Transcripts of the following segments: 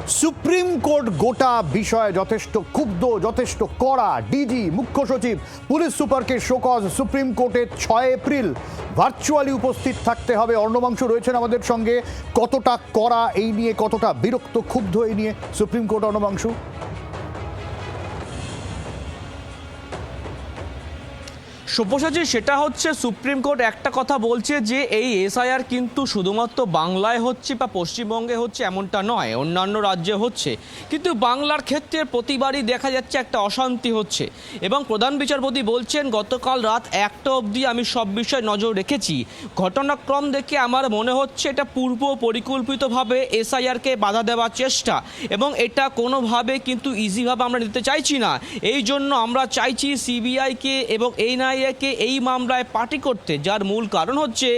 Supreme court গোটা বিষয়ে যথেষ্ট ক্ষুব্ধ, যথেষ্ট কড়া। ডিজি, মুখ্য সচিব, পুলিশ সুপারকে শোকজ সুপ্রিম কোর্টের 6 এপ্রিল ভার্চুয়ালি উপস্থিত থাকতে হবে। অর্ণবাংশু রয়েছেন আমাদের সঙ্গে। কতটা কড়া এই নিয়ে, কতটা বিরক্ত, ক্ষুব্ধ এই নিয়ে সুপ্রিম কোর্ট? অর্ণবাংশু, সব্যসাচী, সেটা হচ্ছে সুপ্রিম কোর্ট একটা কথা বলছে যে এই এসআইআর কিন্তু শুধুমাত্র বাংলায় হচ্ছে বা পশ্চিমবঙ্গে হচ্ছে এমনটা নয়, অন্যান্য রাজ্যে হচ্ছে, কিন্তু বাংলার ক্ষেত্রে প্রতিবারই দেখা যাচ্ছে একটা অশান্তি হচ্ছে। এবং প্রধান বিচারপতি বলছেন গতকাল রাত 1টা অবধি আমি সব বিষয়ে নজর রেখেছি। ঘটনাক্রম দেখে আমার মনে হচ্ছে এটা পূর্ব পরিকল্পিতভাবে এসআইআরকে বাধা দেওয়ার চেষ্টা, এবং এটা কোনোভাবে কিন্তু ইজিভাবে আমরা নিতে চাইছি না। এই জন্য আমরা চাইছি সিবিআইকে এবং এনআইএকে এই মামলায় পার্টি করতে, যার মূল কারণ হচ্ছে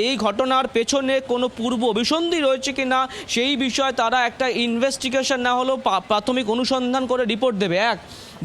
এই ঘটনার পেছনে কোনো পূর্ব অভিসন্ধি রয়েছে কিনা সেই বিষয়ে তারা একটা ইনভেস্টিগেশন না হলেও প্রাথমিক অনুসন্ধান করে রিপোর্ট দেবে। এক,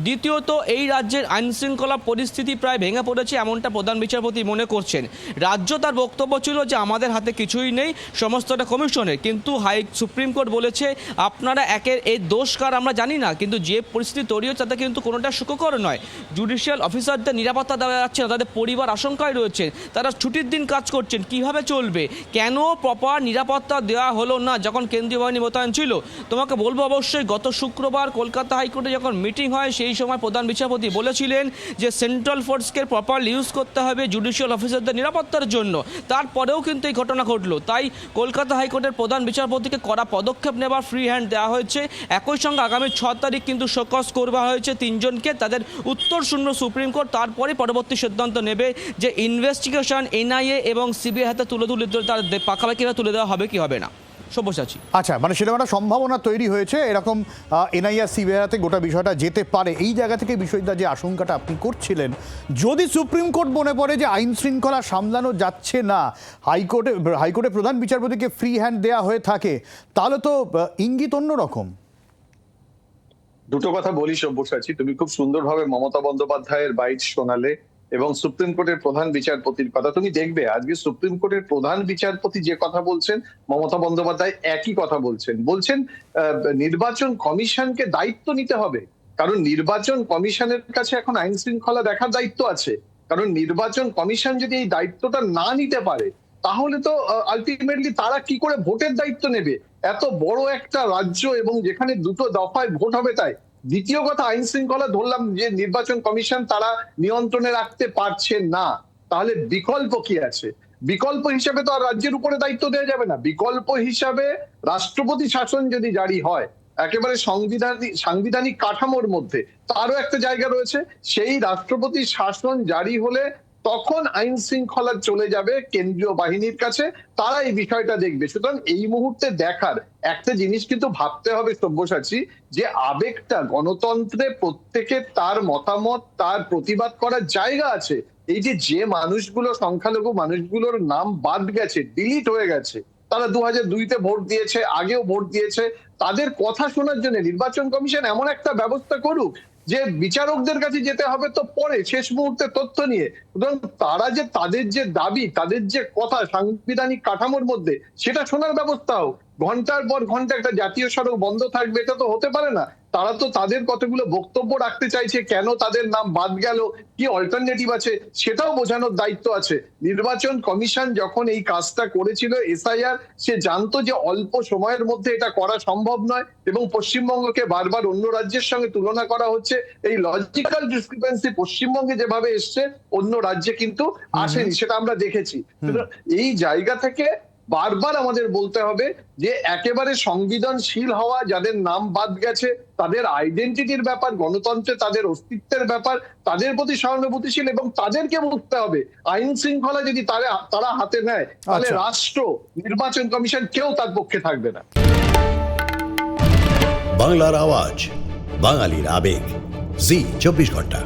দ্বিতীয়ত এই রাজ্যের আইনশৃঙ্খলা পরিস্থিতি প্রায় ভেঙে পড়েছে এমনটা প্রধান বিচারপতি মনে করছেন। রাজ্য তার বক্তব্য ছিল যে আমাদের হাতে কিছুই নেই, সমস্তটা কমিশনের, কিন্তু সুপ্রিম কোর্ট বলেছে আপনারা একের এই দোষ কার আমরা জানি না, কিন্তু যে পরিস্থিতি তৈরি হচ্ছে তাতে কিন্তু কোনোটা সুখকর নয়। জুডিশিয়াল অফিসারদের নিরাপত্তা দেওয়া যাচ্ছে না, তাদের পরিবার আশঙ্কায় রয়েছে, তারা ছুটির দিন কাজ করছেন, কিভাবে চলবে? কেন প্রপার নিরাপত্তা দেওয়া হলো না যখন কেন্দ্রীয় বাহিনী মোতায়েন ছিল? তোমাকে বলবো অবশ্যই গত শুক্রবার কলকাতা হাইকোর্টে যখন মিটিং হয় সেই সময় প্রধান বিচারপতি বলেছিলেন যে সেন্ট্রাল ফোর্সকে প্রপারলি ইউজ করতে হবে জুডিশিয়াল অফিসারদের নিরাপত্তার জন্য। তারপরেও কিন্তু এই ঘটনা ঘটলো। তাই কলকাতা হাইকোর্টের প্রধান বিচারপতিকে কড়া পদক্ষেপ নেবার ফ্রি হ্যান্ড দেওয়া হয়েছে। একই সঙ্গে আগামী 6 তারিখ কিন্তু শোকজ করা হয়েছে 3 জনকে, তাদের উত্তর শূন্য সুপ্রিম কোর্ট। তারপরে পরবর্তী সিদ্ধান্ত নেবে যে ইনভেস্টিগেশন এনআইএ এবং সিবিআই হাতে তুলে তাদের পাকাপাকিভাবে তুলে দেওয়া হবে কি হবে না। সব্যসাচী, আচ্ছা, মানে সেরকম একটা সম্ভাবনা তৈরি হয়েছে এরকম এনআইএ সিবিআইতে গোটা বিষয়টা যেতে পারে। এই জায়গা থেকে বিষয়টা যে আশঙ্কাটা আপনি করছিলেন, যদি সুপ্রিম কোর্ট মনে পড়ে যে আইন শৃঙ্খলা সামলানো যাচ্ছে না, হাইকোর্টে প্রধান বিচারপতিকে ফ্রি হ্যান্ড দেওয়া হয়ে থাকে, তাহলে তো ইঙ্গিত অন্যরকম। দুটো কথা বলি সব্যসাচী, তুমি খুব সুন্দরভাবে মমতা বন্দ্যোপাধ্যায়ের বাইট শোনালে এবং সুপ্রিম কোর্টের প্রধান বিচারপতির কথা। তুমি দেখবে আজকে সুপ্রিম কোর্টের প্রধান বিচারপতি যে কথা বলছেন, মমতা বন্দ্যোপাধ্যায় একই কথা বলছেন নির্বাচন কমিশনকে দায়িত্ব নিতে হবে, কারণ নির্বাচন কমিশনের কাছে এখন আইন শৃঙ্খলা দেখার দায়িত্ব আছে। কারণ নির্বাচন কমিশন যদি এই দায়িত্বটা না নিতে পারে তাহলে তো আলটিমেটলি তারা কি করে ভোটের দায়িত্ব নেবে? এত বড় একটা রাজ্য এবং যেখানে 2টো দফায় ভোট হবে। তাই দ্বিতীয় কথা, আইন শৃঙ্খলা ধরলাম যে নির্বাচন কমিশন তারা নিয়ন্ত্রণে রাখতে পারছে না, তাহলে বিকল্প কি আছে? বিকল্প হিসাবে তো আর রাজ্যের উপরে দায়িত্ব দেওয়া যাবে না। বিকল্প হিসাবে রাষ্ট্রপতি শাসন যদি জারি হয় একেবারে সাংবিধানিক কাঠামোর মধ্যে, তারও একটা জায়গা রয়েছে। সেই রাষ্ট্রপতি শাসন জারি হলে তখন আইন শৃঙ্খলা চলে যাবে কেন্দ্রীয় বাহিনীর কাছে, তারা এই বিষয়টা দেখবে। সুতরাং এই মুহূর্তে দেখার একটা জিনিস কিন্তু ভাবতে হবে সব্যসাচী, যে আবেগটা, গণতন্ত্রে প্রত্যেকে তার মতামত, তার প্রতিবাদ করার জায়গা আছে। এই যে মানুষগুলো, সংখ্যালঘু মানুষগুলোর নাম বাদ গেছে, ডিলিট হয়ে গেছে, তারা 2002-তে ভোট দিয়েছে, আগেও ভোট দিয়েছে, তাদের কথা শোনার জন্য নির্বাচন কমিশন এমন একটা ব্যবস্থা করুক যে বিচারকদের কাছে যেতে হবে তো পরে, শেষ মুহূর্তে তথ্য নিয়ে। সুতরাং তারা যে তাদের যে দাবি, তাদের যে কথা সাংবিধানিক কাঠামোর মধ্যে, সেটা শোনার ব্যবস্থা হোক। ঘন্টার পর ঘন্টা একটা জাতীয় সড়ক বন্ধ থাকবে, এটা তো হতে পারে না। তারা তো তাদের কতগুলো বক্তব্য রাখতে চাইছে, কেন তাদের নাম বাদ গেল, কি অল্টারনেটিভ আছে, সেটাও বোঝানোর দায়িত্ব আছে। নির্বাচন কমিশন যখন এই কাজটা করেছিল এসআইআর, সে জানতো যে অল্প সময়ের মধ্যে এটা করা সম্ভব নয়, এবং পশ্চিমবঙ্গকে বারবার অন্য রাজ্যের সঙ্গে তুলনা করা হচ্ছে। এই লজিক্যাল ডিসক্রিপেন্সি পশ্চিমবঙ্গে যেভাবে এসছে অন্য রাজ্যে কিন্তু আসেনি, সেটা আমরা দেখেছি। এই জায়গা থেকে বারবার আমাদের বলতে হবে যে একেবারে সংবেদনশীল হওয়া, যাদের নাম বাদ গেছে তাদের আইডেন্টিটির ব্যাপার, গণতন্ত্রে তাদের অস্তিত্বের ব্যাপার, তাদের প্রতি সহানুভূতিশীল, এবং তাদেরকে বুঝতে হবে আইন শৃঙ্খলা যদি তারা হাতে নেয় তাহলে রাষ্ট্র, নির্বাচন কমিশন, কেউ তার পক্ষে থাকবে না। বাংলার আওয়াজ, বাঙালির আবেগ, জি 24 ঘন্টা।